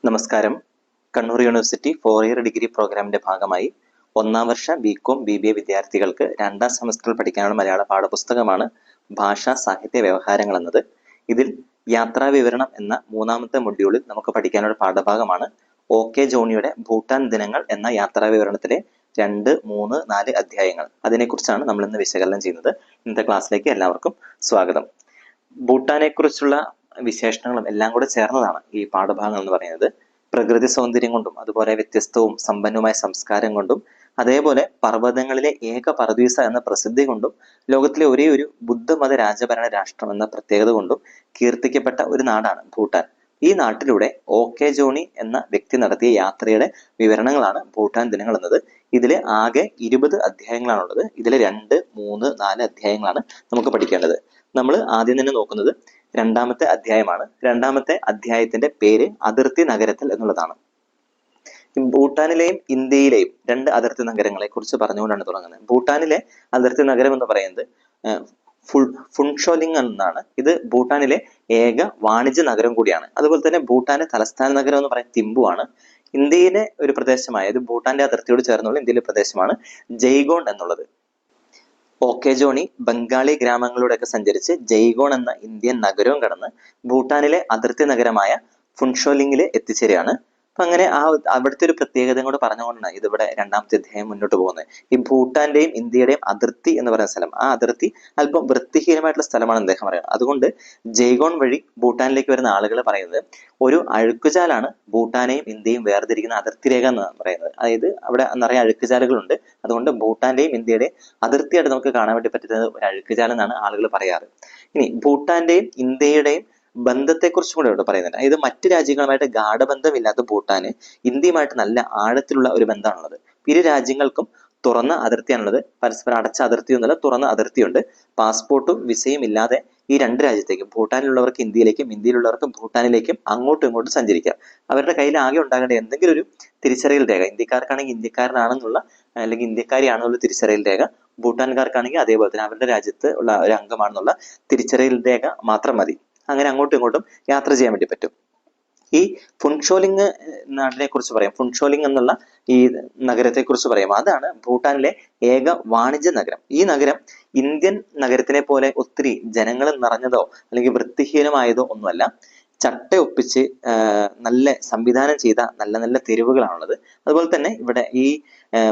നമസ്കാരം. Kannur university 4 year degree പ്രോഗ്രാമിന്റെ ഭാഗമായി ഒന്നാം വർഷ ബികോം BBA വിദ്യാർത്ഥികൾക്ക് രണ്ടാം സെമസ്റ്ററിൽ പഠിക്കാനുള്ള മലയാള പാഠപുസ്തകമാണ് ഭാഷാ സാഹിത്യ വ്യവഹാരങ്ങൾ എന്നത്. ഇതിൽ യാത്രാ വിവരണം എന്ന മൂന്നാമത്തെ മൊഡ്യൂളിൽ നമുക്ക് പഠിക്കാനുള്ള പാഠഭാഗമാണ് OK ജോണിയുടെ ഭൂട്ടാൻ ദിനങ്ങൾ എന്ന യാത്രാ വിവരണത്തിലെ 2, 3, 4 അധ്യായങ്ങൾ. അതിനെക്കുറിച്ചാണ് നമ്മൾ ഇന്ന് വിശകലനം ചെയ്യുന്നത്. ഇന്നത്തെ ക്ലാസ്സിലേക്ക് എല്ലാവർക്കും സ്വാഗതം. ഭൂട്ടാനെ കുറിച്ചുള്ള വിശേഷണങ്ങളും എല്ലാം കൂടെ ചേർന്നതാണ് ഈ പാഠഭാഗങ്ങൾ എന്ന് പറയുന്നത്. പ്രകൃതി സൗന്ദര്യം കൊണ്ടും അതുപോലെ വ്യത്യസ്തവും സമ്പന്നവുമായ സംസ്കാരം കൊണ്ടും അതേപോലെ പർവ്വതങ്ങളിലെ ഏക പർദീസ എന്ന പ്രസിദ്ധി കൊണ്ടും ലോകത്തിലെ ഒരേ ഒരു ബുദ്ധമത രാജഭരണ രാഷ്ട്രം എന്ന പ്രത്യേകത കൊണ്ടും കീർത്തിക്കപ്പെട്ട ഒരു നാടാണ് ഭൂട്ടാൻ. ഈ നാട്ടിലൂടെ OK ജോണി എന്ന വ്യക്തി നടത്തിയ യാത്രയുടെ വിവരണങ്ങളാണ് ഭൂട്ടാൻ ദിനങ്ങൾ എന്നത്. ഇതില് ആകെ 20 അധ്യായങ്ങളാണുള്ളത്. ഇതിലെ 2, 3, 4 അധ്യായങ്ങളാണ് നമുക്ക് പഠിക്കേണ്ടത്. നമ്മൾ ആദ്യം തന്നെ നോക്കുന്നത് രണ്ടാമത്തെ അധ്യായമാണ്. രണ്ടാമത്തെ അധ്യായത്തിന്റെ പേര് അതിർത്തി നഗരത്തിൽ എന്നുള്ളതാണ്. ഭൂട്ടാനിലെയും ഇന്ത്യയിലെയും 2 അതിർത്തി നഗരങ്ങളെ കുറിച്ച് പറഞ്ഞുകൊണ്ടാണ് തുടങ്ങുന്നത്. ഭൂട്ടാനിലെ അതിർത്തി നഗരം എന്ന് പറയുന്നത് ഫുൻഷോലിംഗ് എന്നാണ്. ഇത് ഭൂട്ടാനിലെ ഏക വാണിജ്യ നഗരം കൂടിയാണ്. അതുപോലെ തന്നെ ഭൂട്ടാന്റെ തലസ്ഥാന നഗരം എന്ന് പറയുന്നത് തിമ്പു ആണ്. ഇന്ത്യയിലെ ഒരു പ്രദേശമായ ഇത് ഭൂട്ടാന്റെ അതിർത്തിയോട് ചേർന്നുള്ള ഇന്ത്യയിലെ പ്രദേശമാണ് ജയ്ഗോൺ എന്നുള്ളത്. OK ജോണി ബംഗാളി ഗ്രാമങ്ങളിലൂടെയൊക്കെ സഞ്ചരിച്ച് ജയ്ഗോൺ എന്ന ഇന്ത്യൻ നഗരവും കടന്ന് ഭൂട്ടാനിലെ അതിർത്തി നഗരമായ ഫുൻഷോലിംഗിൽ എത്തിച്ചേരുകയാണ്. അപ്പൊ അങ്ങനെ അവിടുത്തെ ഒരു പ്രത്യേകത കൂടെ പറഞ്ഞുകൊണ്ടാണ് ഇതിവിടെ രണ്ടാമത്തെ അധ്യായം മുന്നോട്ട് പോകുന്നത്. ഈ ഭൂട്ടാന്റെയും ഇന്ത്യയുടെയും അതിർത്തി എന്ന് പറയുന്ന സ്ഥലം, ആ അതിർത്തി അല്പം വൃത്തിഹീനമായിട്ടുള്ള സ്ഥലമാണ് അദ്ദേഹം പറയുന്നത്. അതുകൊണ്ട് ജയ്ഗോൺ വഴി ഭൂട്ടാനിലേക്ക് വരുന്ന ആളുകൾ പറയുന്നത് ഒരു അഴുക്കുചാലാണ് ഭൂട്ടാനെയും ഇന്ത്യയും വേർതിരിക്കുന്ന അതിർത്തി രേഖ എന്ന് പറയുന്നത്. അതായത് അവിടെ നിറയെ അഴുക്കുചാലുകളുണ്ട്. അതുകൊണ്ട് ഭൂട്ടാന്റെയും ഇന്ത്യയുടെയും അതിർത്തിയായിട്ട് നമുക്ക് കാണാൻ വേണ്ടി പറ്റുന്നത് ഒരു അഴുക്കുചാൽ എന്നാണ് ആളുകൾ പറയാറ്. ഇനി ഭൂട്ടാന്റെയും ഇന്ത്യയുടെയും ബന്ധത്തെക്കുറിച്ചും കൂടെ ഇവിടെ പറയുന്നുണ്ട്. അതായത് മറ്റു രാജ്യങ്ങളുമായിട്ട് ഗാഢബന്ധമില്ലാത്ത ഭൂട്ടാന് ഇന്ത്യയുമായിട്ട് നല്ല ആഴത്തിലുള്ള ഒരു ബന്ധമാണുള്ളത്. ഇരു രാജ്യങ്ങൾക്കും തുറന്ന അതിർത്തിയാണുള്ളത്. പരസ്പരം അടച്ച അതിർത്തിയൊന്നുമല്ല, തുറന്ന അതിർത്തിയുണ്ട്. പാസ്പോർട്ടും വിസയും ഇല്ലാതെ ഈ 2 രാജ്യത്തേക്കും, ഭൂട്ടാനിലുള്ളവർക്ക് ഇന്ത്യയിലേക്കും ഇന്ത്യയിലുള്ളവർക്ക് ഭൂട്ടാനിലേക്കും അങ്ങോട്ടും ഇങ്ങോട്ടും സഞ്ചരിക്കാം. അവരുടെ കയ്യിൽ ആകെ ഉണ്ടാകേണ്ട എന്തെങ്കിലും ഒരു തിരിച്ചറിയൽ രേഖ, ഇന്ത്യക്കാർക്കാണെങ്കിൽ ഇന്ത്യക്കാരനാണെന്നുള്ള അല്ലെങ്കിൽ ഇന്ത്യക്കാരിയാണെന്നുള്ള തിരിച്ചറിയൽ രേഖ, ഭൂട്ടാൻകാർക്കാണെങ്കിൽ അതേപോലെ തന്നെ അവരുടെ രാജ്യത്ത് ഉള്ള ഒരു അംഗമാണെന്നുള്ള തിരിച്ചറിയൽ രേഖ മാത്രം മതി. അങ്ങനെ അങ്ങോട്ടും ഇങ്ങോട്ടും യാത്ര ചെയ്യാൻ വേണ്ടി പറ്റും. ഈ ഫുൻഷോലിംഗ് നാടിനെ കുറിച്ച് പറയാം. ഫുൻഷോലിംഗ് എന്നുള്ള ഈ നഗരത്തെ കുറിച്ച് പറയാം. അതാണ് ഭൂട്ടാനിലെ ഏക വാണിജ്യ നഗരം. ഈ നഗരം ഇന്ത്യൻ നഗരത്തിനെ പോലെ ഒത്തിരി ജനങ്ങൾ നിറഞ്ഞതോ അല്ലെങ്കിൽ വൃത്തിഹീനമായതോ ഒന്നുമല്ല. ചട്ടയൊപ്പിച്ച് നല്ല സംവിധാനം ചെയ്ത നല്ല നല്ല തെരുവുകളാണുള്ളത്. അതുപോലെ തന്നെ ഇവിടെ ഈ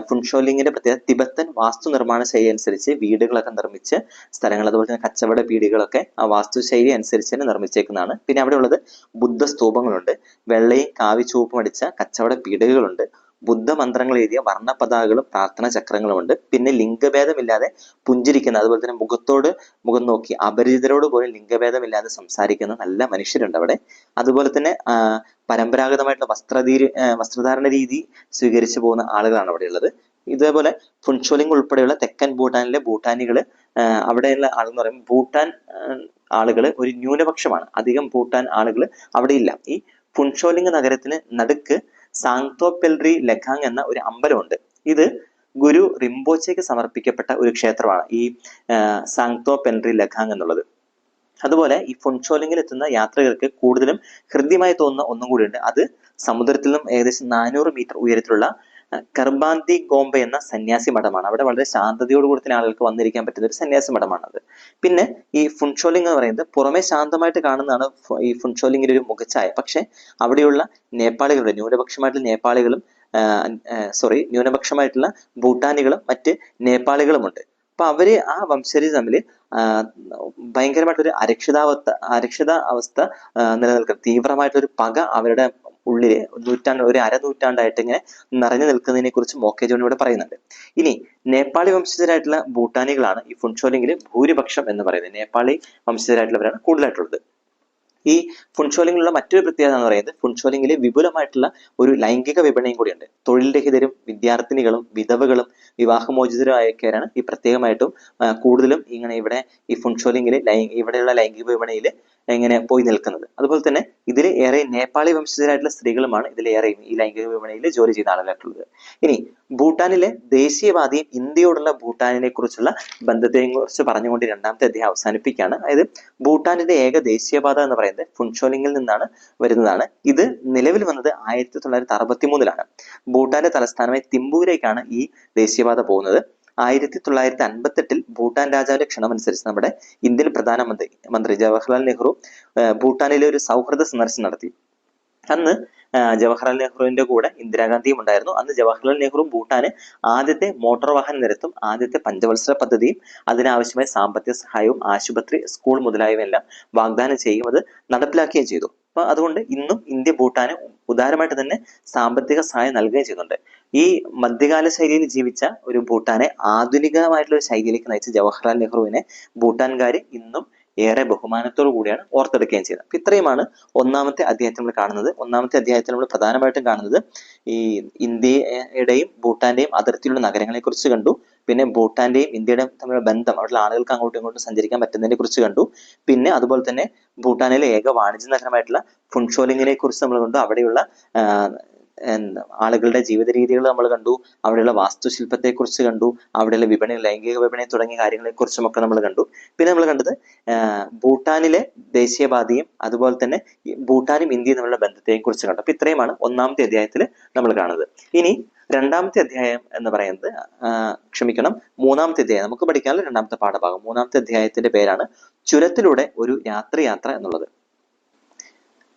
ഫുൻഷോലിംഗിന്റെ പ്രത്യേകത തിബത്തൻ വാസ്തു നിർമ്മാണ ശൈലി അനുസരിച്ച് വീടുകളൊക്കെ നിർമ്മിച്ച് സ്ഥലങ്ങൾ, അതുപോലെ തന്നെ കച്ചവട പീടികളൊക്കെ ആ വാസ്തുശൈലി അനുസരിച്ച് തന്നെ നിർമ്മിച്ചേക്കുന്നതാണ്. പിന്നെ അവിടെ ഉള്ളത് ബുദ്ധ സ്തൂപങ്ങളുണ്ട്, വെള്ളയും കാവി ചുവപ്പും അടിച്ച കച്ചവട പീടികകളുണ്ട്, ബുദ്ധമന്ത്രങ്ങൾ എഴുതിയ വർണ്ണ പതാകകളും പ്രാർത്ഥന ചക്രങ്ങളും ഉണ്ട്. പിന്നെ ലിംഗഭേദമില്ലാതെ പുഞ്ചിരിക്കുന്ന, അതുപോലെ തന്നെ മുഖത്തോട് മുഖം നോക്കി അപരിചിതരോട് പോലും ലിംഗഭേദമില്ലാതെ സംസാരിക്കുന്ന നല്ല മനുഷ്യരുണ്ട് അവിടെ. അതുപോലെ തന്നെ പരമ്പരാഗതമായിട്ടുള്ള വസ്ത്രധാരണ രീതി സ്വീകരിച്ചു പോകുന്ന ആളുകളാണ് അവിടെ ഉള്ളത്. ഇതേപോലെ ഫുൻഷോലിംഗ് ഉൾപ്പെടെയുള്ള തെക്കൻ ഭൂട്ടാനിലെ ഭൂട്ടാനികള്, അവിടെയുള്ള ആളെന്ന് പറയുമ്പോൾ ഭൂട്ടാൻ ആളുകൾ ഒരു ന്യൂനപക്ഷമാണ്. അധികം ഭൂട്ടാൻ ആളുകൾ അവിടെ ഇല്ല. ഈ ഫുൻഷോലിംഗ് നഗരത്തിന് നടുക്ക് സാങ്തോ പെൽറി ലഖാങ് എന്ന ഒരു അമ്പലമുണ്ട്. ഇത് ഗുരു റിംപോച്ചയ്ക്ക് സമർപ്പിക്കപ്പെട്ട ഒരു ക്ഷേത്രമാണ് ഈ സാങ്തോ പെൽറി ലഖാങ് എന്നുള്ളത്. അതുപോലെ ഈ ഫുൻഷോലിംഗിൽ എത്തുന്ന യാത്രികർക്ക് കൂടുതലും ഹൃദ്യമായി തോന്നുന്ന ഒന്നും കൂടിയുണ്ട്. അത് സമുദ്രത്തിൽ നിന്നും ഏകദേശം 400 മീറ്റർ ഉയരത്തിലുള്ള കർബാന്തി ഗോംബ എന്ന സന്യാസി മഠമാണ്. അവിടെ വളരെ ശാന്തതയോടുകൂടി തന്നെ ആളുകൾക്ക് വന്നിരിക്കാൻ പറ്റുന്ന ഒരു സന്യാസി മഠമാണത്. പിന്നെ ഈ ഫുൻഷോലിംഗ് എന്ന് പറയുന്നത് പുറമെ ശാന്തമായിട്ട് കാണുന്നതാണ് ഈ ഫുൻഷോലിംഗിന്റെ ഒരു മുഖച്ഛായ. പക്ഷെ അവിടെയുള്ള നേപ്പാളികളുടെ ന്യൂനപക്ഷമായിട്ടുള്ള ന്യൂനപക്ഷമായിട്ടുള്ള ഭൂട്ടാനികളും മറ്റ് നേപ്പാളികളുമുണ്ട്. അപ്പൊ അവര് ആ വംശജർ തമ്മിൽ ഭയങ്കരമായിട്ടൊരു അരക്ഷിതാവസ്ഥ നിലനിൽക്കുന്ന തീവ്രമായിട്ടൊരു പക അവരുടെ ഉള്ളില് ഒരു അരനൂറ്റാണ്ടായിട്ട് ഇങ്ങനെ നിറഞ്ഞു നിൽക്കുന്നതിനെ കുറിച്ച് OK ജോണി ഇവിടെ പറയുന്നുണ്ട്. ഇനി നേപ്പാളി വംശജരായിട്ടുള്ള ഭൂട്ടാനികളാണ് ഈ ഫുൻഷോലിംഗിൽ ഭൂരിപക്ഷം എന്ന് പറയുന്നത്. നേപ്പാളി വംശജരായിട്ടുള്ളവരാണ് കൂടുതലായിട്ടുള്ളത്. ഈ ഫുൻഷോലിംഗിലുള്ള മറ്റൊരു പ്രത്യേകത എന്ന് പറയുന്നത് ഫുൻഷോലിംഗിൽ വിപുലമായിട്ടുള്ള ഒരു ലൈംഗിക വിപണിയും കൂടിയുണ്ട്. തൊഴിൽ രഹിതരും വിദ്യാർത്ഥിനികളും വിധവകളും വിവാഹമോചിതരായൊക്കെയാണ് ഈ പ്രത്യേകമായിട്ടും കൂടുതലും ഇങ്ങനെ ഇവിടെ ഈ ഫുൻഷോലിംഗിൽ ഇവിടെയുള്ള ലൈംഗിക വിപണിയിൽ എങ്ങനെ പോയി നിൽക്കുന്നത്. അതുപോലെ തന്നെ ഇതിൽ ഏറെ നേപ്പാളി വംശജരായിട്ടുള്ള സ്ത്രീകളുമാണ് ഇതിലേറെയും ഈ ലൈംഗിക വിപണിയിൽ ജോലി ചെയ്യുന്ന ആളുകളായിട്ടുള്ളത്. ഇനി ഭൂട്ടാനിലെ ദേശീയവാദിയും ഇന്ത്യയോടുള്ള ഭൂട്ടാനിനെ കുറിച്ചുള്ള ബന്ധത്തെയും കുറിച്ച് പറഞ്ഞുകൊണ്ട് രണ്ടാമത്തെ അധ്യായം അവസാനിപ്പിക്കുകയാണ്. അതായത് ഭൂട്ടാനിന്റെ ഏക ദേശീയപാത എന്ന് പറയുന്നത് ഫുൻഷോലിംഗിൽ നിന്നാണ് വരുന്നതാണ്. ഇത് നിലവിൽ വന്നത് 1963-ലാണ്. ഭൂട്ടാന്റെ തലസ്ഥാനമായ തിമ്പുവിലേക്കാണ് ഈ ദേശീയപാത പോകുന്നത്. 1958-ൽ ഭൂട്ടാൻ രാജാവിന്റെ ക്ഷണമനുസരിച്ച് നമ്മുടെ ഇന്ത്യൻ പ്രധാനമന്ത്രി ജവഹർലാൽ നെഹ്റു ഭൂട്ടാനിലെ ഒരു സൗഹൃദ സന്ദർശനം നടത്തി. അന്ന് ജവഹർലാൽ നെഹ്റുവിന്റെ കൂടെ ഇന്ദിരാഗാന്ധിയും ഉണ്ടായിരുന്നു. അന്ന് ജവഹർലാൽ നെഹ്റു ഭൂട്ടാന് ആദ്യത്തെ മോട്ടോർ വാഹന നിരത്തും ആദ്യത്തെ പഞ്ചവത്സര പദ്ധതിയും അതിനാവശ്യമായ സാമ്പത്തിക സഹായവും ആശുപത്രി, സ്കൂൾ മുതലായവയെല്ലാം വാഗ്ദാനം ചെയ്യുകയും അത് നടപ്പിലാക്കുകയും ചെയ്തു. അപ്പൊ അതുകൊണ്ട് ഇന്നും ഇന്ത്യ ഭൂട്ടാന് ഉദാരമായിട്ട് തന്നെ സാമ്പത്തിക സഹായം നൽകുകയും ചെയ്യുന്നുണ്ട്. ഈ മധ്യകാല ശൈലിയിൽ ജീവിച്ച ഒരു ഭൂട്ടാനെ ആധുനികമായിട്ടുള്ള ഒരു ശൈലിയിലേക്ക് നയിച്ച ജവഹർലാൽ നെഹ്റുവിനെ ഭൂട്ടാൻകാർ ഇന്നും ഏറെ ബഹുമാനത്തോടു കൂടിയാണ് ഓർത്തെടുക്കുകയും ചെയ്യുന്നത്. അപ്പൊ ഇത്രയുമാണ് ഒന്നാമത്തെ അധ്യായത്തിൽ നമ്മൾ കാണുന്നത്. ഒന്നാമത്തെ അധ്യായത്തിൽ നമ്മൾ പ്രധാനമായിട്ടും കാണുന്നത് ഈ ഇന്ത്യയുടെയും ഭൂട്ടാന്റെയും അതിർത്തിയിലുള്ള നഗരങ്ങളെ കുറിച്ച് കണ്ടു. പിന്നെ ഭൂട്ടാന്റെയും ഇന്ത്യയുടെയും തമ്മിലുള്ള ബന്ധം, അവിടെയുള്ള ആളുകൾക്ക് അങ്ങോട്ടും ഇങ്ങോട്ടും സഞ്ചരിക്കാൻ പറ്റുന്നതിനെ കുറിച്ച് കണ്ടു. പിന്നെ അതുപോലെ തന്നെ ഭൂട്ടാനിലെ ഏക വാണിജ്യ നഗരമായിട്ടുള്ള ഫുൻഷോലിംഗിനെ കുറിച്ച് നമ്മൾ കണ്ടു. അവിടെയുള്ള ആളുകളുടെ ജീവിത രീതികൾ നമ്മൾ കണ്ടു. അവിടെയുള്ള വാസ്തുശില്പത്തെ കുറിച്ച് കണ്ടു. അവിടെയുള്ള വിപണി, ലൈംഗിക വിപണി തുടങ്ങിയ കാര്യങ്ങളെ കുറിച്ചും ഒക്കെ നമ്മൾ കണ്ടു. പിന്നെ നമ്മൾ കണ്ടത് ഭൂട്ടാനിലെ ദേശീയവാദിയും അതുപോലെ തന്നെ ഭൂട്ടാനും ഇന്ത്യയും തമ്മിലുള്ള ബന്ധത്തെയും കുറിച്ച് കണ്ടു. അപ്പൊ ഇത്രയുമാണ് ഒന്നാമത്തെ അധ്യായത്തിൽ നമ്മൾ കാണുന്നത്. ഇനി രണ്ടാമത്തെ അധ്യായം എന്ന് പറയുന്നത് മൂന്നാമത്തെ അധ്യായം നമുക്ക് പഠിക്കാനുള്ള രണ്ടാമത്തെ പാഠഭാഗം. മൂന്നാമത്തെ അധ്യായത്തിന്റെ പേരാണ് ചുരത്തിലൂടെ ഒരു യാത്ര എന്നുള്ളത്.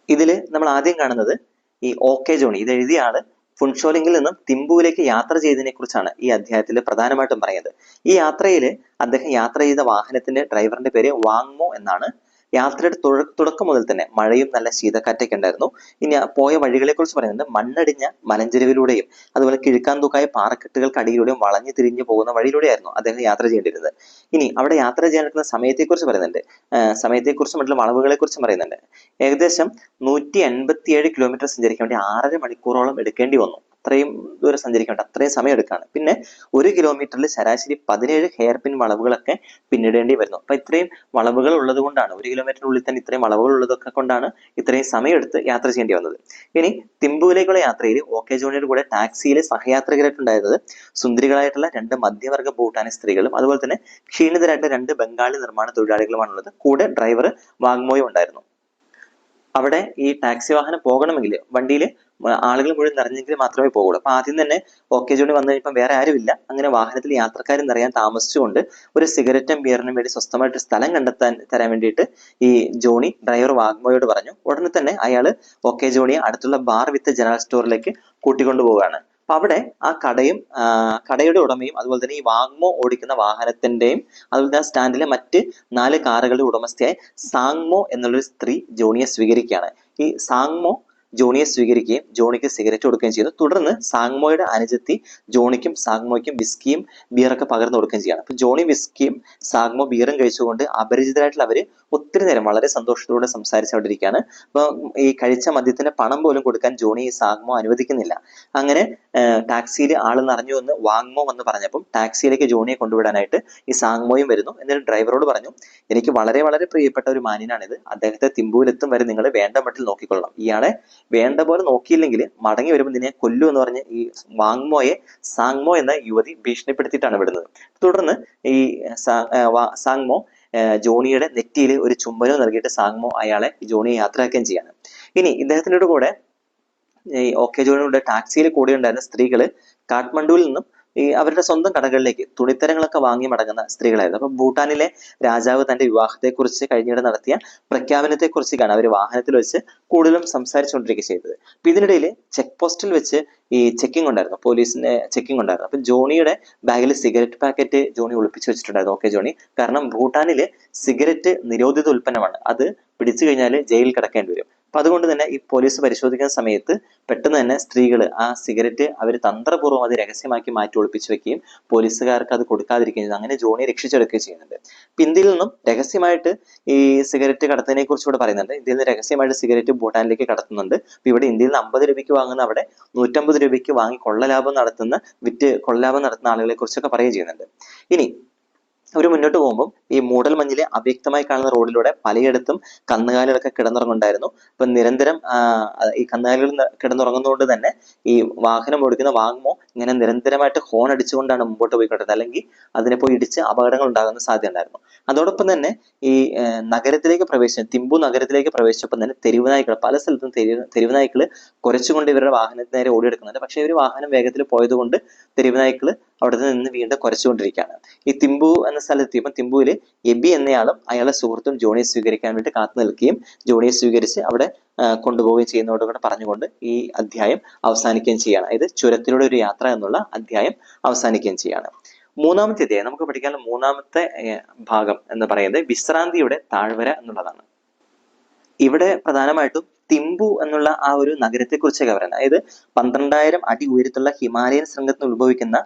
ഇതില് നമ്മൾ ആദ്യം കാണുന്നത് ഈ OK ജോണി, ഇത് എഴുതിയ ആള് ഫുൻഷോലിംഗിൽ നിന്നും തിമ്പുവിലേക്ക് യാത്ര ചെയ്തതിനെ കുറിച്ചാണ് ഈ അധ്യായത്തിൽ പ്രധാനമായിട്ടും പറയുന്നത്. ഈ യാത്രയിൽ അദ്ദേഹം യാത്ര ചെയ്ത വാഹനത്തിന്റെ ഡ്രൈവറിന്റെ പേര് വാങ്മോ എന്നാണ്. യാത്രയുടെ തുടക്കം മുതൽ തന്നെ മഴയും നല്ല ശീതക്കാറ്റൊക്കെ ഉണ്ടായിരുന്നു. ഇനി പോയ വഴികളെ കുറിച്ച് പറയുന്നുണ്ട്. മണ്ണടിഞ്ഞ മലഞ്ചെരുവിലൂടെയും അതുപോലെ കിഴുക്കാൻ തൂക്കായ പാറക്കെട്ടുകൾക്ക് അടിയിലൂടെയും വളഞ്ഞു തിരിഞ്ഞു പോകുന്ന വഴിയിലൂടെയായിരുന്നു അദ്ദേഹം യാത്ര ചെയ്യേണ്ടിരുന്നത്. ഇനി അവിടെ യാത്ര ചെയ്യാനെടുക്കുന്ന സമയത്തെക്കുറിച്ച് പറയുന്നുണ്ട്. സമയത്തെക്കുറിച്ചും മറ്റുള്ള വളവുകളെ കുറിച്ചും പറയുന്നുണ്ട്. ഏകദേശം 187 കിലോമീറ്റർ സഞ്ചരിക്കാൻ വേണ്ടി 6.5 മണിക്കൂറോളം എടുക്കേണ്ടി വന്നു. അത്രയും ദൂരം സഞ്ചരിക്കാൻ വേണ്ടി അത്രയും സമയം എടുക്കാണ്. പിന്നെ 1 കിലോമീറ്ററിൽ ശരാശരി 17 ഹെയർ പിൻ വളവുകളൊക്കെ പിന്നിടേണ്ടി വരുന്നു. അപ്പൊ ഇത്രയും വളവുകൾ ഉള്ളത് കൊണ്ടാണ്, 1 കിലോമീറ്ററിനുള്ളിൽ തന്നെ ഇത്രയും വളവുകൾ ഉള്ളതൊക്കെ കൊണ്ടാണ് ഇത്രയും സമയം എടുത്ത് യാത്ര ചെയ്യേണ്ടി വന്നത്. ഇനി തിമ്പുവിലേക്കുള്ള യാത്രയിൽ OK ജോണിയുടെ കൂടെ ടാക്സിയിലെ സഹയാത്രികരായിട്ടുണ്ടായിരുന്നത് സുന്ദരികളായിട്ടുള്ള 2 മധ്യവർഗ ഭൂട്ടാനി സ്ത്രീകളും അതുപോലെ തന്നെ ക്ഷീണിതരായിട്ടുള്ള 2 ബംഗാളി നിർമ്മാണ തൊഴിലാളികളുമാണുള്ളത്. കൂടെ ഡ്രൈവർ വാങ്മോയും ഉണ്ടായിരുന്നു. അവിടെ ഈ ടാക്സി വാഹനം പോകണമെങ്കിൽ വണ്ടിയിൽ ആളുകൾ മുഴുവൻ നിറഞ്ഞെങ്കിൽ മാത്രമേ പോകുള്ളൂ. അപ്പൊ ആദ്യം തന്നെ OK ജോണി വന്നു കഴിഞ്ഞപ്പോൾ വേറെ ആരുമില്ല. അങ്ങനെ വാഹനത്തിൽ യാത്രക്കാർ നിറയാൻ താമസിച്ചുകൊണ്ട് ഒരു സിഗരറ്റും ബിയറിനും വേണ്ടി സ്വസ്ഥമായിട്ട് സ്ഥലം തരാൻ വേണ്ടിയിട്ട് ഈ ജോണി ഡ്രൈവർ വാഗ്മോയോട് പറഞ്ഞു. ഉടനെ തന്നെ അയാൾ OK ജോണിയെ അടുത്തുള്ള ബാർ വിത്ത് ജനറൽ സ്റ്റോറിലേക്ക് കൂട്ടിക്കൊണ്ടു പോവുകയാണ്. അപ്പൊ അവിടെ ആ കടയുടെ ഉടമയും അതുപോലെ തന്നെ ഈ വാങ്മോ ഓടിക്കുന്ന വാഹനത്തിന്റെയും അതുപോലെ തന്നെ സ്റ്റാൻഡിലെ മറ്റ് 4 കാറുകളുടെ ഉടമസ്ഥയായ സാങ്മോ എന്നുള്ളൊരു സ്ത്രീ ജോണിയെ സ്വീകരിക്കുകയാണ്. ഈ സാങ്മോ ജോണിയെ സ്വീകരിക്കുകയും ജോണിക്ക് സിഗരറ്റ് കൊടുക്കുകയും ചെയ്തു. തുടർന്ന് സാങ്മോയുടെ അനുജത്തി ജോണിക്കും സാങ്മോയ്ക്കും വിസ്കിയും ബിയറൊക്കെ പകർന്നു കൊടുക്കുകയും ചെയ്യാണ്. അപ്പൊ ജോണി വിസ്കിയും സാങ്മോ ബിയറും കഴിച്ചുകൊണ്ട് അപരിചിതരായിട്ടുള്ള അവര് ഒത്തിരി നേരം വളരെ സന്തോഷത്തോടെ സംസാരിച്ചുകൊണ്ടിരിക്കുകയാണ്. അപ്പൊ ഈ കഴിച്ച മദ്യത്തിന്റെ പണം പോലും കൊടുക്കാൻ ജോണി ഈ സാങ്മോ അനുവദിക്കുന്നില്ല. അങ്ങനെ ടാക്സിയിൽ ആൾ നിറഞ്ഞു എന്ന് വാങ്മോ വന്ന് പറഞ്ഞപ്പം ടാക്സിയിലേക്ക് ജോണിയെ കൊണ്ടുവിടാനായിട്ട് ഈ സാങ്മോയും വരുന്നു. എന്നിട്ട് ഡ്രൈവറോട് പറഞ്ഞു, എനിക്ക് വളരെ വളരെ പ്രിയപ്പെട്ട ഒരു മാന്യനാണിത്. അദ്ദേഹത്തെ തിമ്പുവിലെത്തും വരെ നിങ്ങൾ വേണ്ട മട്ടിൽ നോക്കിക്കൊള്ളണം. ഇയാളെ വേണ്ട പോലെ നോക്കിയില്ലെങ്കിൽ മടങ്ങി വരുമ്പോൾ നിന്നെ കൊല്ലു എന്ന് പറഞ്ഞ് ഈ വാങ്മോയെ സാങ്മോ എന്ന യുവതി ഭീഷണിപ്പെടുത്തിയിട്ടാണ് വിടുന്നത്. തുടർന്ന് ഈ സാങ്മോ ജോണിയുടെ നെറ്റിയിൽ ഒരു ചുംബനം നൽകിയിട്ട് സാങ്മോ അയാളെ ജോണിയെ യാത്രയാക്കുകയും ചെയ്യാണ്. ഇനി ഇദ്ദേഹത്തിൻ്റെ കൂടെ ഈ OK ജോണിയുടെ ടാക്സിയിൽ കൂടെ ഉണ്ടായിരുന്ന സ്ത്രീകള് കാഠ്മണ്ഡുവിൽ നിന്നും ഈ അവരുടെ സ്വന്തം കടകളിലേക്ക് തുണിത്തരങ്ങളൊക്കെ വാങ്ങി മടങ്ങുന്ന സ്ത്രീകളായിരുന്നു. അപ്പൊ ഭൂട്ടാനിലെ രാജാവ് തന്റെ വിവാഹത്തെക്കുറിച്ച് കഴിഞ്ഞിടെ നടത്തിയ പ്രഖ്യാപനത്തെക്കുറിച്ചാണ് അവർ വാഹനത്തിൽ വെച്ച് കൂടുതലും സംസാരിച്ചുകൊണ്ടിരിക്കുക ചെയ്തത്. അപ്പൊ ഇതിനിടയിൽ ചെക്ക് പോസ്റ്റിൽ വെച്ച് ഈ ചെക്കിംഗ് ഉണ്ടായിരുന്നു, പോലീസിന്റെ ചെക്കിംഗ് ഉണ്ടായിരുന്നു. അപ്പൊ ജോണിയുടെ ബാഗിൽ സിഗരറ്റ് പാക്കറ്റ് ജോണി ഒളിപ്പിച്ചു വെച്ചിട്ടുണ്ടായിരുന്നു OK ജോണി. കാരണം ഭൂട്ടാനില് സിഗരറ്റ് നിരോധിത ഉൽപ്പന്നമാണ്. അത് പിടിച്ചു കഴിഞ്ഞാൽ ജയിലിൽ കിടക്കേണ്ടി വരും. അപ്പൊ അതുകൊണ്ട് തന്നെ ഈ പോലീസ് പരിശോധിക്കുന്ന സമയത്ത് പെട്ടെന്ന് തന്നെ സ്ത്രീകൾ ആ സിഗരറ്റ് അവർ തന്ത്രപൂർവ്വം അത് രഹസ്യമാക്കി മാറ്റി ഒളിപ്പിച്ചു വെക്കുകയും പോലീസുകാർക്ക് അത് കൊടുക്കാതിരിക്കുകയും ചെയ്തു. അങ്ങനെ ജോണിയെ രക്ഷിച്ചെടുക്കുകയും ചെയ്യുന്നുണ്ട്. ഇപ്പൊ ഇന്ത്യയിൽ നിന്നും രഹസ്യമായിട്ട് ഈ സിഗരറ്റ് കടത്തിനെ കുറിച്ച് ഇവിടെ പറയുന്നുണ്ട്. ഇന്ത്യയിൽ നിന്ന് രഹസ്യമായിട്ട് സിഗരറ്റ് ഭൂട്ടാനിലേക്ക് കടത്തുന്നുണ്ട്. അപ്പൊ ഇവിടെ ഇന്ത്യയിൽ നിന്ന് 50 രൂപയ്ക്ക് വാങ്ങുന്ന അവിടെ 150 രൂപയ്ക്ക് വാങ്ങി കൊള്ളലാഭം നടത്തുന്ന ആളുകളെ കുറിച്ചൊക്കെ പറയുകയും ചെയ്യുന്നുണ്ട്. ഇനി അവർ മുന്നോട്ട് പോകുമ്പോൾ ഈ മൂടൽമഞ്ഞിലെ അവ്യക്തമായി കാണുന്ന റോഡിലൂടെ പലയിടത്തും കന്നുകാലികളൊക്കെ കിടന്നുറങ്ങുന്നുണ്ടായിരുന്നു. അപ്പൊ നിരന്തരം ഈ കന്നുകാലികൾ കിടന്നുറങ്ങുന്നതുകൊണ്ട് തന്നെ ഈ വാഹനം ഓടിക്കുന്ന വാങ്മോ ഇങ്ങനെ നിരന്തരമായിട്ട് ഹോൺ അടിച്ചുകൊണ്ടാണ് മുമ്പോട്ട് പോയിക്കൊണ്ടിരുന്നത്, അല്ലെങ്കിൽ അതിനെ പോയി ഇടിച്ച് അപകടങ്ങൾ ഉണ്ടാകുന്ന സാധ്യത ഉണ്ടായിരുന്നു. അതോടൊപ്പം തന്നെ ഈ നഗരത്തിലേക്ക് തിമ്പു നഗരത്തിലേക്ക് പ്രവേശിച്ചപ്പോൾ തന്നെ തെരുവ് നായ്ക്കൾ പല സ്ഥലത്തും തെരുവ് നായ്ക്കൾ കുരച്ചുകൊണ്ട് ഇവരുടെ വാഹനത്തിന് നേരെ ഓടിയെടുക്കുന്നുണ്ട്. പക്ഷെ ഇവർ വാഹനം വേഗത്തിൽ പോയതുകൊണ്ട് തെരുവ് നായ്ക്കൾ അവിടെ നിന്ന് വീണ്ടും കുരച്ചുകൊണ്ടിരിക്കുകയാണ്. ഈ തിമ്പു എന്ന സ്ഥലത്തെത്തിയപ്പോൾ തിമ്പുവിൽ എബി എന്നയാളും അയാളുടെ സുഹൃത്തും ജോണിയെ സ്വീകരിക്കാൻ വേണ്ടി കാത്തു നിൽക്കുകയും ജോണിയെ സ്വീകരിച്ച് അവിടെ കൊണ്ടുപോവുകയും ചെയ്യുന്നതോടുകൂടെ പറഞ്ഞുകൊണ്ട് ഈ അധ്യായം അവസാനിക്കുകയും ചെയ്യാണ്. ഇത് ചുരത്തിലൂടെ ഒരു യാത്ര എന്നുള്ള അധ്യായം അവസാനിക്കുകയും ചെയ്യാണ്. മൂന്നാമത്തെ അധ്യായം നമുക്ക് പഠിക്കാനുള്ള മൂന്നാമത്തെ ഭാഗം എന്ന് പറയുന്നത് വിശ്രാന്തിയുടെ താഴ്വര എന്നുള്ളതാണ്. ഇവിടെ പ്രധാനമായിട്ടും തിമ്പു എന്നുള്ള ആ ഒരു നഗരത്തെ കുറിച്ചൊക്കെ പറയുന്നത്. അതായത് 12,000 അടി ഉയരത്തുള്ള ഹിമാലയൻ ശൃംഗത്തിൽ ഉത്ഭവിക്കുന്ന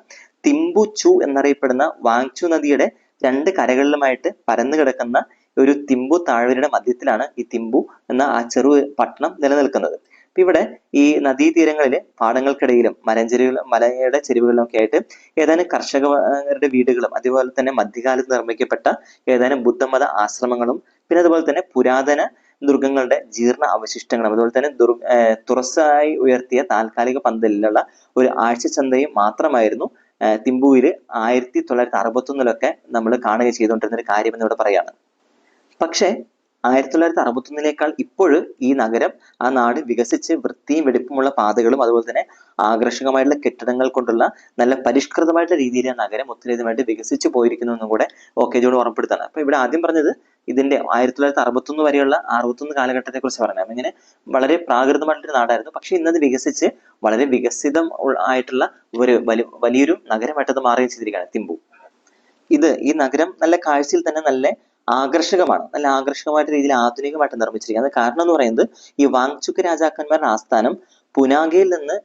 തിമ്പു ചു എന്നറിയപ്പെടുന്ന വാങ്ചു നദിയുടെ രണ്ട് കരകളിലുമായിട്ട് പരന്നു കിടക്കുന്ന ഒരു തിമ്പു താഴ്വരയുടെ മധ്യത്തിലാണ് ഈ തിമ്പു എന്ന ആ ചെറു പട്ടണം നിലനിൽക്കുന്നത്. അപ്പൊ ഇവിടെ ഈ നദീതീരങ്ങളില് പാടങ്ങൾക്കിടയിലും മലയുടെ ചെരുവുകളിലും ഒക്കെ ആയിട്ട് ഏതാനും കർഷകരുടെ വീടുകളും അതുപോലെ തന്നെ മധ്യകാലത്ത് നിർമ്മിക്കപ്പെട്ട ഏതാനും ബുദ്ധമത ആശ്രമങ്ങളും പിന്നെ അതുപോലെ തന്നെ പുരാതന ദുർഗങ്ങളുടെ ജീർണ അവശിഷ്ടങ്ങളും അതുപോലെ തന്നെ തുറസായി ഉയർത്തിയ താൽക്കാലിക പന്തലിലുള്ള ഒരു ആഴ്ചച്ചന്തയും മാത്രമായിരുന്നു തിമ്പുവില് 1961 നമ്മൾ കാണുക ചെയ്തുകൊണ്ടിരുന്ന ഒരു കാര്യം എന്നിവിടെ പറയാണ്. പക്ഷെ 1961 ഇപ്പോഴും ഈ നഗരം ആ നാട് വികസിച്ച് വൃത്തിയും വെടിപ്പുമുള്ള പാതകളും അതുപോലെ തന്നെ ആകർഷകമായിട്ടുള്ള കെട്ടിടങ്ങൾ കൊണ്ടുള്ള നല്ല പരിഷ്കൃതമായിട്ടുള്ള രീതിയിൽ ആ നഗരം ഒത്തിരിയധികമായിട്ട് വികസിച്ചു പോയിരിക്കുന്നു എന്നും കൂടെ ജോൺ ഓർമ്മപ്പെടുത്താണ്. അപ്പൊ ഇവിടെ ആദ്യം പറഞ്ഞത് ഇതിന്റെ 1961 വരെയുള്ള 61 കാലഘട്ടത്തെ കുറിച്ച് പറഞ്ഞത്. ഇങ്ങനെ വളരെ പ്രാകൃതമായിട്ടൊരു നാടായിരുന്നു. പക്ഷെ ഇന്നത് വികസിച്ച് വളരെ വികസിതം ആയിട്ടുള്ള ഒരു വലിയൊരു നഗരമായിട്ട് അത് മാറുകയും ചെയ്തിരിക്കുകയാണ് തിമ്പു. ഈ നഗരം നല്ല കാഴ്ചയിൽ തന്നെ നല്ല ആകർഷകമാണ്. നല്ല ആകർഷകമായിട്ട് രീതിയിൽ ആധുനികമായിട്ട് നിർമ്മിച്ചിരിക്കുന്നത്. അത് കാരണം എന്ന് പറയുന്നത് ഈ വാങ്ചുക്ക് രാജാക്കന്മാരുടെ ആസ്ഥാനം പുനാഗയിൽ നിന്ന്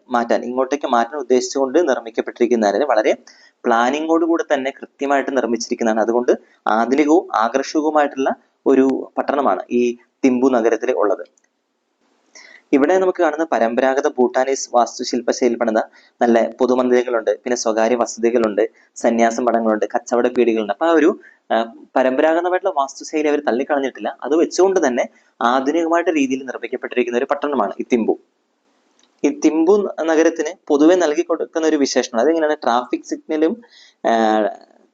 ഇങ്ങോട്ടേക്ക് മാറ്റാൻ ഉദ്ദേശിച്ചുകൊണ്ട് നിർമ്മിക്കപ്പെട്ടിരിക്കുന്നതിന് വളരെ പ്ലാനിങ്ങോടുകൂടി തന്നെ കൃത്യമായിട്ട് നിർമ്മിച്ചിരിക്കുന്നതാണ്. അതുകൊണ്ട് ആധുനികവും ആകർഷകവുമായിട്ടുള്ള ഒരു പട്ടണമാണ് ഈ തിമ്പു നഗരത്തിൽ ഉള്ളത്. ഇവിടെ നമുക്ക് കാണുന്ന പരമ്പരാഗത ഭൂട്ടാനീസ് വാസ്തുശില്പ ശൈലി പണിത നല്ല പൊതുമന്ദിരങ്ങളുണ്ട്, പിന്നെ സ്വകാര്യ വസതികളുണ്ട്, സന്യാസ മഠങ്ങളുണ്ട്, കച്ചവട പീടികളുണ്ട്. അപ്പൊ ആ ഒരു പരമ്പരാഗതമായിട്ടുള്ള വാസ്തുശൈലി അവർ തള്ളിക്കളഞ്ഞിട്ടില്ല. അത് വെച്ചുകൊണ്ട് തന്നെ ആധുനികമായിട്ട് രീതിയിൽ നിർമ്മിക്കപ്പെട്ടിരിക്കുന്ന ഒരു പട്ടണമാണ് ഈ തിമ്പു. ഈ തിമ്പു നഗരത്തിന് പൊതുവെ നൽകി കൊടുക്കുന്ന ഒരു വിശേഷണം അതെങ്ങനെയാണ്, ട്രാഫിക് സിഗ്നലും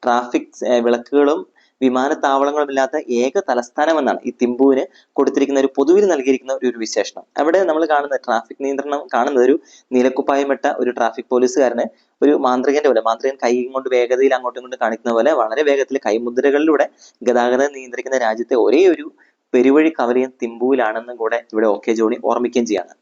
ട്രാഫിക് വിളക്കുകളും വിമാനത്താവളങ്ങളുമില്ലാത്ത ഏക തലസ്ഥാനം എന്നാണ് ഈ തിമ്പുവിന് കൊടുത്തിരിക്കുന്ന ഒരു പൊതുവിൽ നൽകിയിരിക്കുന്ന ഒരു വിശേഷണം. അവിടെ നമ്മൾ കാണുന്ന ട്രാഫിക് നിയന്ത്രണം കാണുന്നത് ഒരു നീലക്കുപ്പായമിട്ട ഒരു ട്രാഫിക് പോലീസുകാരന് ഒരു മാന്ത്രികന്റെ പോലെ, മാന്ത്രികൻ കൈ കൊണ്ട് വേഗതയിൽ അങ്ങോട്ടും ഇങ്ങോട്ടും കാണിക്കുന്ന പോലെ വളരെ വേഗത്തിൽ കൈമുദ്രകളിലൂടെ ഗതാഗതം നിയന്ത്രിക്കുന്ന രാജ്യത്തെ ഒരേ ഒരു പെരുവഴി കവലയും തിമ്പുവിലാണെന്നും കൂടെ ഇവിടെ ജോണി ഓർമ്മിക്കുകയും ചെയ്യാണ്.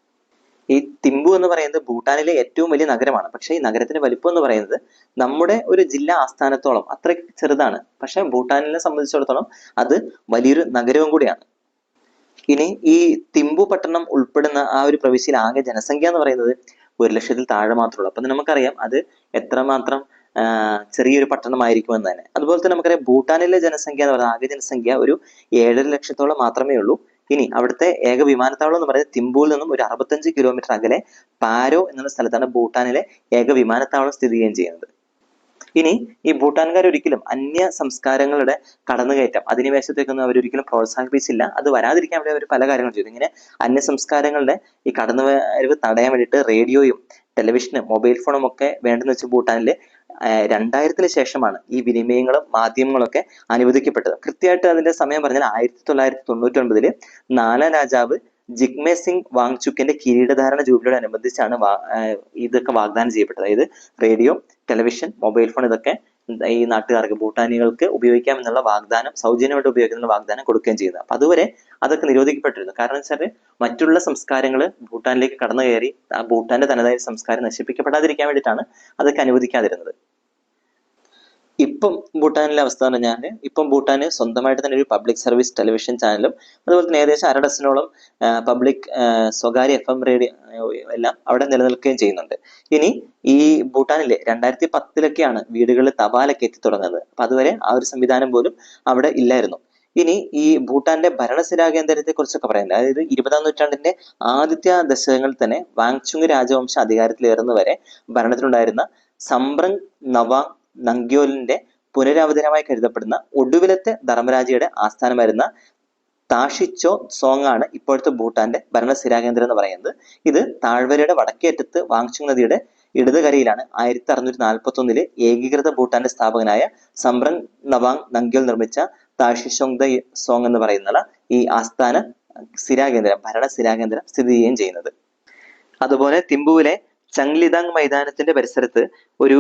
ഈ തിമ്പു എന്ന് പറയുന്നത് ഭൂട്ടാനിലെ ഏറ്റവും വലിയ നഗരമാണ്. പക്ഷേ ഈ നഗരത്തിന്റെ വലിപ്പം എന്ന് പറയുന്നത് നമ്മുടെ ഒരു ജില്ലാ ആസ്ഥാനത്തോളം അത്രയ്ക്ക് ചെറുതാണ്. പക്ഷെ ഭൂട്ടാനിനെ സംബന്ധിച്ചിടത്തോളം അത് വലിയൊരു നഗരവും കൂടിയാണ്. ഇനി ഈ തിമ്പു പട്ടണം ഉൾപ്പെടുന്ന ആ ഒരു പ്രവിശ്യയിൽ ആകെ ജനസംഖ്യ എന്ന് പറയുന്നത് 1,00,000-ൽ താഴെ മാത്രമുള്ളൂ. അപ്പൊ നമുക്കറിയാം അത് എത്രമാത്രം ചെറിയൊരു പട്ടണമായിരിക്കുമെന്ന് തന്നെ. അതുപോലെ തന്നെ നമുക്കറിയാം ഭൂട്ടാനിലെ ജനസംഖ്യ എന്ന് പറയുന്നത് ആകെ ജനസംഖ്യ ഒരു 7.5 ലക്ഷത്തോളം മാത്രമേ ഉള്ളൂ. ഇനി അവിടുത്തെ ഏക വിമാനത്താവളം എന്ന് പറയുന്നത് തിമ്പുവിൽ നിന്നും ഒരു 65 കിലോമീറ്റർ അകലെ പാരോ എന്നുള്ള സ്ഥലത്താണ് ഭൂട്ടാനിലെ ഏക വിമാനത്താവളം സ്ഥിതി ചെയ്യുന്നത്. ഇനി ഈ ഭൂട്ടാൻകാർ ഒരിക്കലും അന്യ സംസ്കാരങ്ങളുടെ കടന്നുകയറ്റം അധിനിവേശത്തേക്കൊന്നും അവരൊരിക്കലും പ്രോത്സാഹിപ്പിച്ചില്ല. അത് വരാതിരിക്കാൻ വേണ്ടി അവർ പല കാര്യങ്ങളും ചെയ്തു. ഇങ്ങനെ അന്യ സംസ്കാരങ്ങളുടെ ഈ കടന്നുവരവ് തടയാൻ വേണ്ടിയിട്ട് റേഡിയോയും ടെലിവിഷനും മൊബൈൽ ഫോണും ഒക്കെ വേണ്ടെന്ന് വെച്ച് ഭൂട്ടാനിലെ 2000-ന് ശേഷമാണ് ഈ വിനിമയങ്ങളും മാധ്യമങ്ങളൊക്കെ അനുവദിക്കപ്പെട്ടത്. കൃത്യമായിട്ട് അതിന്റെ സമയം പറഞ്ഞാൽ 1999-ൽ നാലാം രാജാവ് ജിഗ്മേ സിംഗ് വാങ്ചുക്കിന്റെ കിരീടധാരണ ജൂബിലിയോട് അനുബന്ധിച്ചാണ് ഇതൊക്കെ വാഗ്ദാനം ചെയ്യപ്പെട്ടത്. അതായത് റേഡിയോ, ടെലിവിഷൻ, മൊബൈൽ ഫോൺ ഇതൊക്കെ ഈ നാട്ടുകാർക്ക് ഭൂട്ടാനികൾക്ക് ഉപയോഗിക്കാം എന്നുള്ള വാഗ്ദാനം, സൗജന്യമായിട്ട് ഉപയോഗിക്കുന്ന വാഗ്ദാനം കൊടുക്കുകയും ചെയ്യുന്നത്. അപ്പൊ അതുവരെ അതൊക്കെ നിരോധിക്കപ്പെട്ടിരുന്നു. കാരണം വെച്ചാൽ മറ്റുള്ള സംസ്കാരങ്ങൾ ഭൂട്ടാനിലേക്ക് കടന്നു കയറി ആ ഭൂട്ടാന്റെ തനതായ സംസ്കാരം നശിപ്പിക്കപ്പെടാതിരിക്കാൻ വേണ്ടിയിട്ടാണ് അതൊക്കെ അനുവദിക്കാതിരുന്നത്. ഇപ്പം ഭൂട്ടാനിലെ അവസ്ഥ എന്ന് പറഞ്ഞാൽ ഇപ്പം ഭൂട്ടാന് സ്വന്തമായിട്ട് തന്നെ ഒരു പബ്ലിക് സർവീസ് ടെലിവിഷൻ ചാനലും അതുപോലെ തന്നെ ഏകദേശം 1/2 ഡസനോളം പബ്ലിക് സ്വകാര്യ FM റേഡിയോ എല്ലാം അവിടെ നിലനിൽക്കുകയും ചെയ്യുന്നുണ്ട്. ഇനി ഈ ഭൂട്ടാനിലെ 2010-ലൊക്കെയാണ് വീടുകളിൽ തപാലൊക്കെ എത്തി തുടങ്ങുന്നത്. അപ്പൊ അതുവരെ ആ ഒരു സംവിധാനം പോലും അവിടെ ഇല്ലായിരുന്നു. ഇനി ഈ ഭൂട്ടാന്റെ ഭരണസിരാ കേന്ദ്രത്തെ കുറിച്ചൊക്കെ പറയുന്നത്, അതായത് 20-ാം നൂറ്റാണ്ടിന്റെ ആദ്യത്തെ ദശകങ്ങളിൽ തന്നെ വാങ്ചുങ് രാജവംശം അധികാരത്തിലേറുന്നവരെ ഭരണത്തിലുണ്ടായിരുന്ന സംബ്രങ് നവാങ് നംഗ്യോലിന്റെ പുനരാവതരണമായി കരുതപ്പെടുന്ന ഒടുവിലത്തെ ധർമ്മരാജയുടെ ആസ്ഥാനമായിരുന്ന താഷിച്ചോ സോങ് ആണ് ഇപ്പോഴത്തെ ഭൂട്ടാന്റെ ഭരണസ്ഥിരാകേന്ദ്രം എന്ന് പറയുന്നത്. ഇത് താഴ്വരയുടെ വടക്കേയറ്റത്ത് വാങ്ചുങ് നദിയുടെ ഇടതുകരയിലാണ് 1641 ഏകീകൃത ഭൂട്ടാന്റെ സ്ഥാപകനായ സംബ്രങ് നവാങ് നംഗ്യോൽ നിർമ്മിച്ച താഷിച്ചോങ് സോങ് എന്ന് പറയുന്ന ഈ ആസ്ഥാന സ്ഥിരാകേന്ദ്രം ഭരണ സ്ഥിരാകേന്ദ്രം സ്ഥിതി ചെയ്യുകയും ചെയ്യുന്നത്. അതുപോലെ തിമ്പുവിലെ ചങ്ലിതാങ് മൈതാനത്തിന്റെ പരിസരത്ത് ഒരു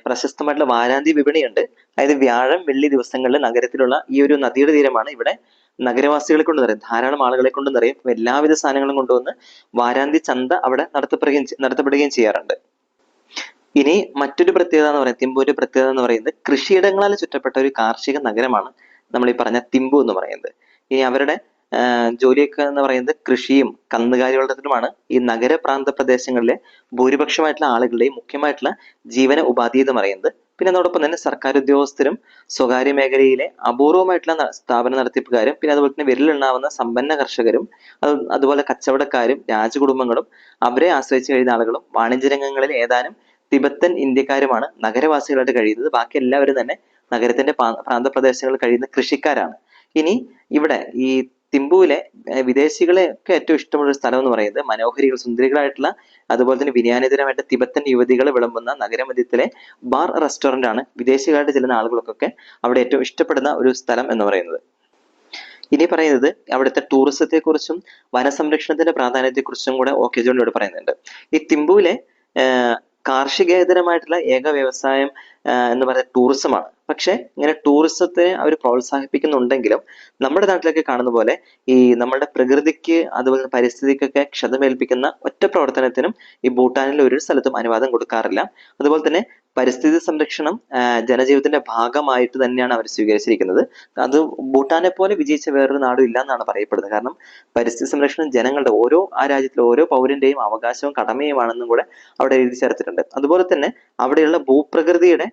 പ്രശസ്തമായിട്ടുള്ള വാരാന്തി വിപണിയുണ്ട്. അതായത് വ്യാഴം വെള്ളി ദിവസങ്ങളിൽ നഗരത്തിലുള്ള ഈ ഒരു നദിയുടെ തീരമാണ് ഇവിടെ നഗരവാസികളെ കൊണ്ട് നിറയും, ധാരാളം ആളുകളെ കൊണ്ട് നിറയും. എല്ലാവിധ സാധനങ്ങളും കൊണ്ടുവന്ന് വാരാന്തി ചന്ത അവിടെ നടത്തപ്പെടുകയും ചെയ്യാറുണ്ട്. ഇനി മറ്റൊരു പ്രത്യേകത എന്ന് പറയുന്നത്, തിമ്പുവിന്റെ പ്രത്യേകത എന്ന് പറയുന്നത് കൃഷിയിടങ്ങളാൽ ചുറ്റപ്പെട്ട ഒരു കാർഷിക നഗരമാണ് നമ്മൾ ഈ പറഞ്ഞ തിമ്പു എന്ന് പറയുന്നത്. ഇനി അവരുടെ ജോലിയൊക്കെ എന്ന് പറയുന്നത് കൃഷിയും കന്നുകാലി വളർത്തലുമാണ് ഈ നഗരപ്രാന്ത പ്രദേശങ്ങളിലെ ഭൂരിപക്ഷമായിട്ടുള്ള ആളുകളുടെയും മുഖ്യമായിട്ടുള്ള ജീവന ഉപാധി എന്ന് പറയുന്നത്. പിന്നെ അതോടൊപ്പം തന്നെ സർക്കാർ ഉദ്യോഗസ്ഥരും സ്വകാര്യ മേഖലയിലെ അപൂർവമായിട്ടുള്ള സ്ഥാപന നടത്തിപ്പുകാരും പിന്നെ അതുപോലെ തന്നെ വിരലെണ്ണാവുന്ന സമ്പന്ന കർഷകരും അതുപോലെ കച്ചവടക്കാരും രാജകുടുംബങ്ങളും അവരെ ആശ്രയിച്ച് കഴിയുന്ന ആളുകളും വാണിജ്യ രംഗങ്ങളിൽ ഏതാനും തിബത്തൻ ഇന്ത്യക്കാരുമാണ് നഗരവാസികളായിട്ട് കഴിയുന്നത്. ബാക്കി എല്ലാവരും തന്നെ നഗരത്തിന്റെ പ്രാന്തപ്രദേശങ്ങളിൽ കഴിയുന്ന കൃഷിക്കാരാണ്. ഇനി ഇവിടെ ഈ തിമ്പുവിലെ വിദേശികളെ ഒക്കെ ഏറ്റവും ഇഷ്ടമുള്ള ഒരു സ്ഥലം എന്ന് പറയുന്നത് മനോഹരികൾ സുന്ദരികളായിട്ടുള്ള അതുപോലെ തന്നെ വിനയാനിതരമായിട്ട് തിബത്തൻ യുവതികൾ വിളമ്പുന്ന നഗരമധ്യത്തിലെ ബാർ റെസ്റ്റോറന്റ് ആണ് വിദേശികളായിട്ട് ചെല്ലുന്ന ആളുകൾക്കൊക്കെ അവിടെ ഏറ്റവും ഇഷ്ടപ്പെടുന്ന ഒരു സ്ഥലം എന്ന് പറയുന്നത്. ഇനി പറയുന്നത് അവിടുത്തെ ടൂറിസത്തെ കുറിച്ചും വനസംരക്ഷണത്തിന്റെ പ്രാധാന്യത്തെക്കുറിച്ചും കൂടെ ഓക്കെ ജോൺ ഇവിടെ പറയുന്നുണ്ട്. ഈ തിമ്പുവിലെ കാർഷികേതരമായിട്ടുള്ള ഏക വ്യവസായം എന്ന് പറയുന്നത് ടൂറിസമാണ്. പക്ഷെ ഇങ്ങനെ ടൂറിസത്തെ അവർ പ്രോത്സാഹിപ്പിക്കുന്നുണ്ടെങ്കിലും നമ്മുടെ നാട്ടിലൊക്കെ കാണുന്ന പോലെ ഈ നമ്മുടെ പ്രകൃതിക്ക് അതുപോലെ പരിസ്ഥിതിക്കൊക്കെ ക്ഷതമേൽപ്പിക്കുന്ന ഒറ്റ പ്രവർത്തനത്തിനും ഈ ഭൂട്ടാനിൽ ഒരു സ്ഥലത്തും അനുവാദം കൊടുക്കാറില്ല. അതുപോലെ തന്നെ പരിസ്ഥിതി സംരക്ഷണം ജനജീവിതത്തിന്റെ ഭാഗമായിട്ട് തന്നെയാണ് അവർ സ്വീകരിച്ചിരിക്കുന്നത്. അത് ഭൂട്ടാനെ പോലെ വിജയിച്ച വേറൊരു നാടും ഇല്ല എന്നാണ് പറയപ്പെടുന്നത്. കാരണം പരിസ്ഥിതി സംരക്ഷണം ജനങ്ങളുടെ ആ രാജ്യത്തിലെ ഓരോ പൗരന്റെയും അവകാശവും കടമയുമാണെന്നും കൂടെ അവിടെ എഴുതി ചേർത്തിട്ടുണ്ട്. അതുപോലെ തന്നെ അവിടെയുള്ള ഭൂപ്രകൃതിയുടെ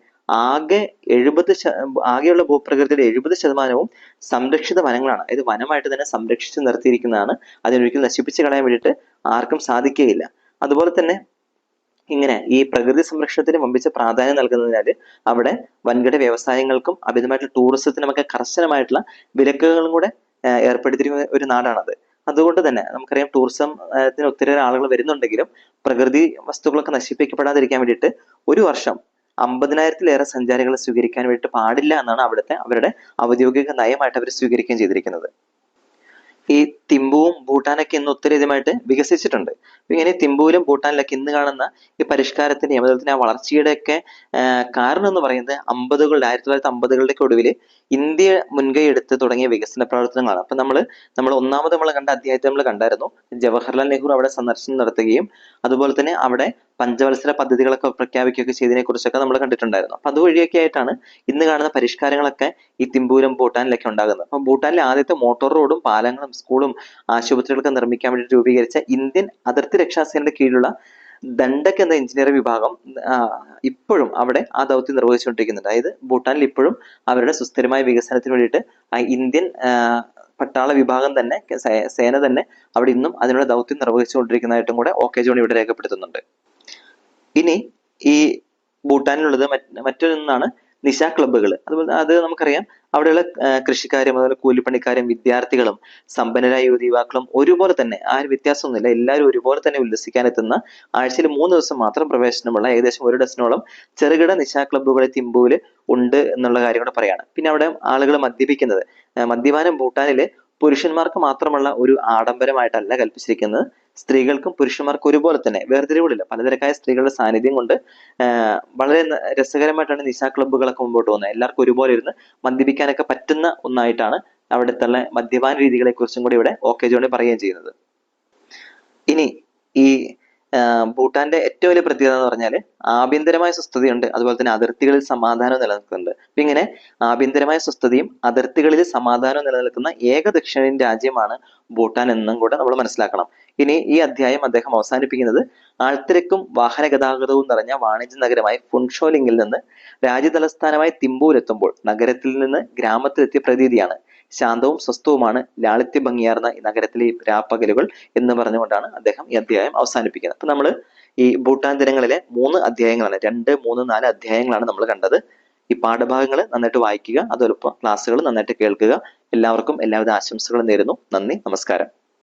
ആകെയുള്ള ഭൂപ്രകൃതിയുടെ 70% സംരക്ഷിത വനങ്ങളാണ്. അതായത് വനമായിട്ട് തന്നെ സംരക്ഷിച്ച് നിർത്തിയിരിക്കുന്നതാണ്. അതിനൊരിക്കലും നശിപ്പിച്ച് കളയാൻ വേണ്ടിയിട്ട് ആർക്കും സാധിക്കുകയില്ല. അതുപോലെ തന്നെ ഇങ്ങനെ ഈ പ്രകൃതി സംരക്ഷണത്തിന് വമ്പിച്ച പ്രാധാന്യം നൽകുന്നതിനാൽ അവിടെ വൻകിട വ്യവസായങ്ങൾക്കും അമിതമായിട്ടുള്ള ടൂറിസത്തിനും ഒക്കെ കർശനമായിട്ടുള്ള വിലക്കുകളും കൂടെ ഏർപ്പെടുത്തിയിരിക്കുന്ന ഒരു നാടാണത്. അതുകൊണ്ട് തന്നെ നമുക്കറിയാം ടൂറിസത്തിന് ഒത്തിരി ആളുകൾ വരുന്നുണ്ടെങ്കിലും പ്രകൃതി വസ്തുക്കളൊക്കെ നശിപ്പിക്കപ്പെടാതിരിക്കാൻ വേണ്ടിയിട്ട് ഒരു വർഷം 50,000-ലേറെ സഞ്ചാരികളെ സ്വീകരിക്കാൻ വേണ്ടിയിട്ട് പാടില്ല എന്നാണ് അവരുടെ ഔദ്യോഗിക നയമായിട്ട് അവർ സ്വീകരിക്കുകയും ചെയ്തിരിക്കുന്നത്. ഈ തിമ്പുവും ഭൂട്ടാനൊക്കെ ഇന്ന് ഒത്തിരിയധികമായിട്ട് വികസിച്ചിട്ടുണ്ട്. ഇങ്ങനെ തിമ്പുവിലും ഭൂട്ടാനിലൊക്കെ ഇന്ന് കാണുന്ന ഈ പരിഷ്കാരത്തിന്റെയും അതുപോലെ തന്നെ ആ വളർച്ചയുടെ ഒക്കെ കാരണം എന്ന് പറയുന്നത് 1950കളുടെ ഒടുവിൽ ഇന്ത്യ മുൻകൈ എടുത്ത് തുടങ്ങിയ വികസന പ്രവർത്തനങ്ങളാണ്. അപ്പൊ നമ്മൾ ഒന്നാമത് കണ്ട അധ്യായത്തിൽ നമ്മൾ കണ്ടായിരുന്നു ജവഹർലാൽ നെഹ്റു അവിടെ സന്ദർശനം നടത്തുകയും അതുപോലെ തന്നെ അവിടെ പഞ്ചവത്സര പദ്ധതികളൊക്കെ പ്രഖ്യാപിക്കുകയൊക്കെ ചെയ്തതിനെ കുറിച്ചൊക്കെ നമ്മൾ കണ്ടിട്ടുണ്ടായിരുന്നു. അപ്പൊ അതുവഴിയൊക്കെ ആയിട്ടാണ് ഇന്ന് കാണുന്ന പരിഷ്കാരങ്ങളൊക്കെ ഈ തിമ്പുവിലും ഭൂട്ടാനിലൊക്കെ ഉണ്ടാകുന്നത്. അപ്പൊ ഭൂട്ടാനിലെ ആദ്യത്തെ മോട്ടോർ റോഡും പാലങ്ങളും സ്കൂളും ആശുപത്രികളൊക്കെ നിർമ്മിക്കാൻ വേണ്ടി രൂപീകരിച്ച ഇന്ത്യൻ അതിർത്തി രക്ഷാസേനയുടെ കീഴിലുള്ള ദണ്ഡക് എന്ന എഞ്ചിനീയറിംഗ് വിഭാഗം ഇപ്പോഴും അവിടെ ആ ദൗത്യം നിർവഹിച്ചുകൊണ്ടിരിക്കുന്നുണ്ട്. അതായത് ഭൂട്ടാനിൽ ഇപ്പോഴും അവരുടെ സുസ്ഥിരമായ വികസനത്തിന് വേണ്ടിയിട്ട് ഇന്ത്യൻ പട്ടാള വിഭാഗം തന്നെ സേന തന്നെ അവിടെ ഇന്നും അതിനുള്ള ദൗത്യം നിർവഹിച്ചുകൊണ്ടിരിക്കുന്നതായിട്ടും കൂടെ ഓക്കെ ജോൺ ഇവിടെ രേഖപ്പെടുത്തുന്നുണ്ട്. ഇനി ഈ ഭൂട്ടാനിലുള്ളത് മറ്റൊന്നാണ് നിശാ ക്ലബ്ബുകൾ. അതുപോലെ അത് നമുക്കറിയാം അവിടെയുള്ള കൃഷിക്കാരും അതുപോലെ കൂലിപ്പണിക്കാരും വിദ്യാർത്ഥികളും സമ്പന്നരായ യുവാക്കളും ഒരുപോലെ തന്നെ ആ ഒരു വ്യത്യാസമൊന്നുമില്ല, എല്ലാവരും ഒരുപോലെ തന്നെ ഉല്ലസിക്കാൻ എത്തുന്ന ആഴ്ചയിൽ 3 ദിവസം മാത്രം പ്രവേശനമുള്ള ഏകദേശം 1 ഡസനോളം ചെറുകിട നിശാ ക്ലബ്ബുകൾ തിമ്പുവിൽ ഉണ്ട് എന്നുള്ള കാര്യം കൂടെ പറയാണ്. പിന്നെ അവിടെ ആളുകൾ മദ്യപിക്കുന്നത്, മദ്യപാനം ഭൂട്ടാനില് പുരുഷന്മാർക്ക് മാത്രമുള്ള ഒരു ആഡംബരമായിട്ടല്ല കൽപ്പിച്ചിരിക്കുന്നത്. സ്ത്രീകൾക്കും പുരുഷന്മാർക്കും ഒരുപോലെ തന്നെ വേർതിരിവുകളില്ല. പലതരക്കായ സ്ത്രീകളുടെ സാന്നിധ്യം കൊണ്ട് വളരെ രസകരമായിട്ടാണ് നിശാ ക്ലബ്ബുകളൊക്കെ മുമ്പോട്ട് പോകുന്നത്. എല്ലാവർക്കും ഒരുപോലെ ഇരുന്ന് മദ്യപിക്കാനൊക്കെ പറ്റുന്ന ഒന്നായിട്ടാണ് അവിടുത്തെ മദ്യപാന രീതികളെ കുറിച്ചും കൂടി ഇവിടെ ഓക്കെ ജോണി പറയുകയും ചെയ്യുന്നത്. ഇനി ഈ ഭൂട്ടാന്റെ ഏറ്റവും വലിയ പ്രത്യേകത എന്ന് പറഞ്ഞാൽ ആഭ്യന്തരമായ സ്വസ്ഥതയുണ്ട്, അതുപോലെ തന്നെ അതിർത്തികളിൽ സമാധാനം നിലനിൽക്കുന്നുണ്ട്. അപ്പൊ ഇങ്ങനെ ആഭ്യന്തരമായ സ്വസ്ഥതയും അതിർത്തികളിൽ സമാധാനവും നിലനിൽക്കുന്ന ഏക ദക്ഷിണേന്ത്യൻ രാജ്യമാണ് ഭൂട്ടാൻ എന്നും കൂടെ നമ്മൾ മനസ്സിലാക്കണം. ഇനി ഈ അധ്യായം അദ്ദേഹം അവസാനിപ്പിക്കുന്നത് ആൾത്തിരക്കും വാഹന ഗതാഗതവും നിറഞ്ഞ വാണിജ്യ നഗരമായ ഫുൻഷോലിംഗിൽ നിന്ന് രാജ്യതലസ്ഥാനമായ തിമ്പൂരെത്തുമ്പോൾ നഗരത്തിൽ നിന്ന് ഗ്രാമത്തിലെത്തിയ പ്രതീതിയാണ്. ശാന്തവും സ്വസ്ഥവുമാണ് ലാളിത്യ ഭംഗിയാർന്ന ഈ നഗരത്തിലെ രാപ്പകലുകൾ എന്ന് പറഞ്ഞുകൊണ്ടാണ് അദ്ദേഹം ഈ അധ്യായം അവസാനിപ്പിക്കുന്നത്. അപ്പൊ നമ്മൾ ഈ ഭൂട്ടാൻ ദിനങ്ങളിലെ 3 അധ്യായങ്ങളാണ്, 2, 3, 4 അധ്യായങ്ങളാണ് നമ്മൾ കണ്ടത്. ഈ പാഠഭാഗങ്ങൾ നന്നായിട്ട് വായിക്കുക, അതോടൊപ്പം ക്ലാസ്സുകൾ നന്നായിട്ട് കേൾക്കുക. എല്ലാവർക്കും എല്ലാവിധ ആശംസകളും നേരുന്നു. നന്ദി, നമസ്കാരം.